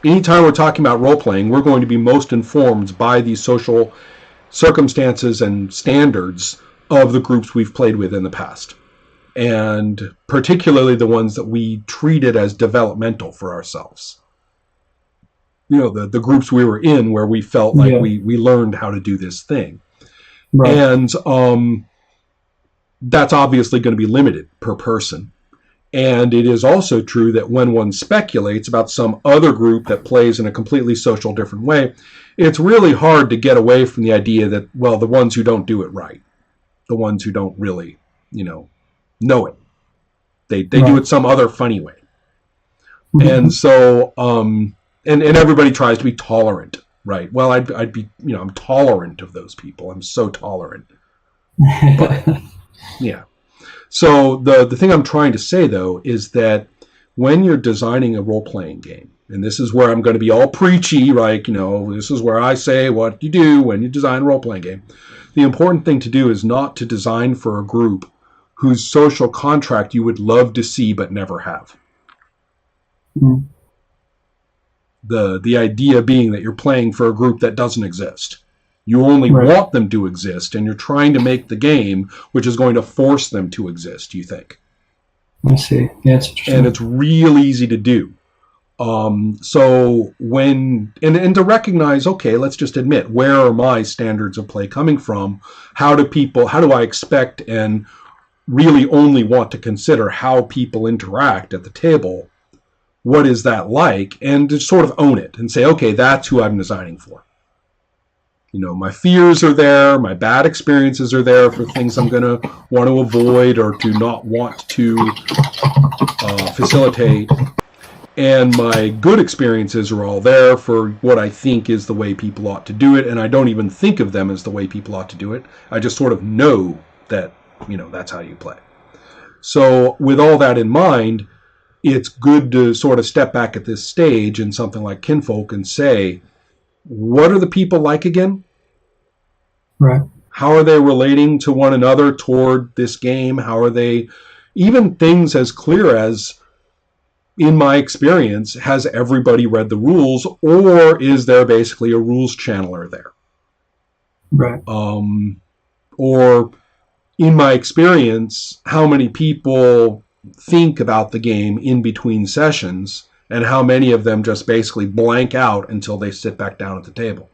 Anytime we're talking about role-playing, we're going to be most informed by these social circumstances and standards of the groups we've played with in the past. And particularly the ones that we treated as developmental for ourselves. You know, the groups we were in where we felt like we learned how to do this thing. Right. And that's obviously going to be limited per person. And it is also true that when one speculates about some other group that plays in a completely social different way, it's really hard to get away from the idea that, well, the ones who don't do it right, the ones who don't really, know it, they do it some other funny way. Mm-hmm. And so, and everybody tries to be tolerant, right? Well, I'd be, I'm tolerant of those people. I'm so tolerant. But, yeah. So the thing I'm trying to say, though, is that when you're designing a role-playing game, and this is where I'm going to be all preachy, right? This is where I say what you do when you design a role-playing game. The important thing to do is not to design for a group whose social contract you would love to see but never have. Mm. The idea being that you're playing for a group that doesn't exist. You only want them to exist, and you're trying to make the game which is going to force them to exist, you think. I see. Yeah, it's interesting. And it's real easy to do. So when, and to recognize, okay, let's just admit, where are my standards of play coming from? How do I expect and really only want to consider how people interact at the table? What is that like? And to sort of own it and say, okay, that's who I'm designing for. My fears are there, my bad experiences are there for things I'm going to want to avoid or to not want to facilitate. And my good experiences are all there for what I think is the way people ought to do it. And I don't even think of them as the way people ought to do it. I just sort of know that, that's how you play. So with all that in mind, it's good to sort of step back at this stage in something like Kinfolk and say, what are the people like again? Right. How are they relating to one another toward this game? How are they, even things as clear as, in my experience, has everybody read the rules, or is there basically a rules channeler there? Right. Or, in my experience, how many people think about the game in between sessions, and how many of them just basically blank out until they sit back down at the table.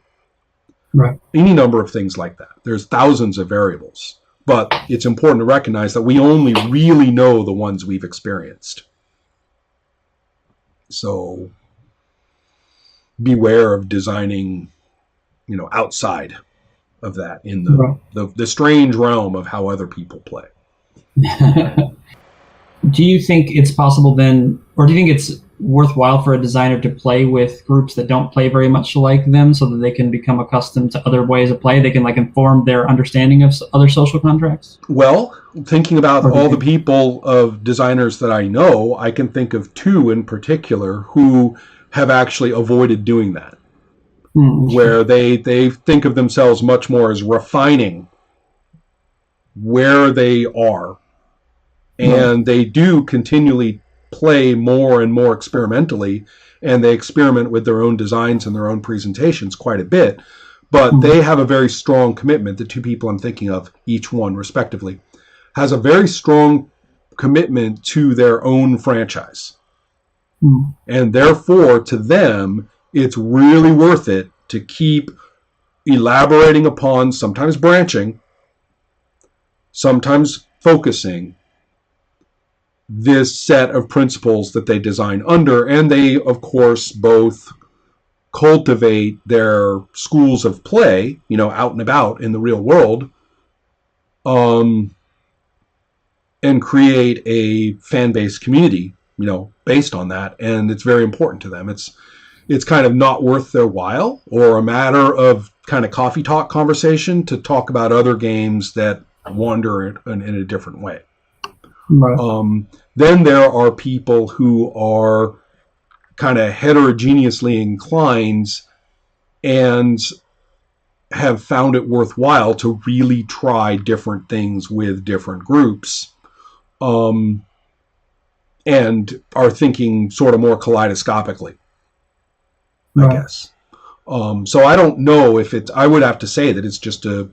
Right. Any number of things like that. There's thousands of variables. But it's important to recognize that we only really know the ones we've experienced. So beware of designing, outside of that in the strange realm of how other people play. Do you think it's possible then, or do you think it's worthwhile for a designer to play with groups that don't play very much like them so that they can become accustomed to other ways of play? They can inform their understanding of other social contracts? Well, thinking about all the people of designers that I know, I can think of two in particular who have actually avoided doing that. Where they think of themselves much more as refining where they are. And they do continually play more and more experimentally, and they experiment with their own designs and their own presentations quite a bit. But they have a very strong commitment. The two people I'm thinking of, each one respectively, has a very strong commitment to their own franchise. And therefore, to them, it's really worth it to keep elaborating upon, sometimes branching, sometimes focusing, this set of principles that they design under, and they, of course, both cultivate their schools of play, out and about in the real world, and create a fan-based community, based on that, and it's very important to them. It's kind of not worth their while, or a matter of kind of coffee talk conversation to talk about other games that wander in a different way. Right. Then there are people who are kind of heterogeneously inclined and have found it worthwhile to really try different things with different groups, and are thinking sort of more kaleidoscopically, I guess. So I don't know if it's, I would have to say that it's just a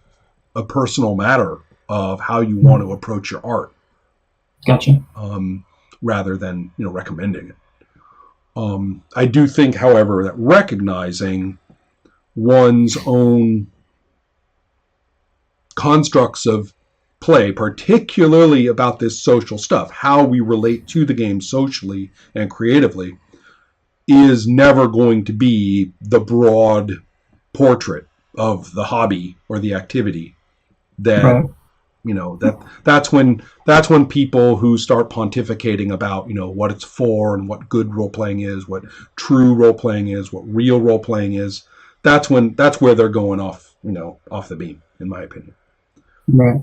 personal matter of how you want to approach your art. Gotcha. Rather than, recommending it. I do think, however, that recognizing one's own constructs of play, particularly about this social stuff, how we relate to the game socially and creatively, is never going to be the broad portrait of the hobby or the activity that that's when people who start pontificating about what it's for and what good role playing is, what true role playing is, what real role playing is. That's where they're going off off the beam, in my opinion. Right.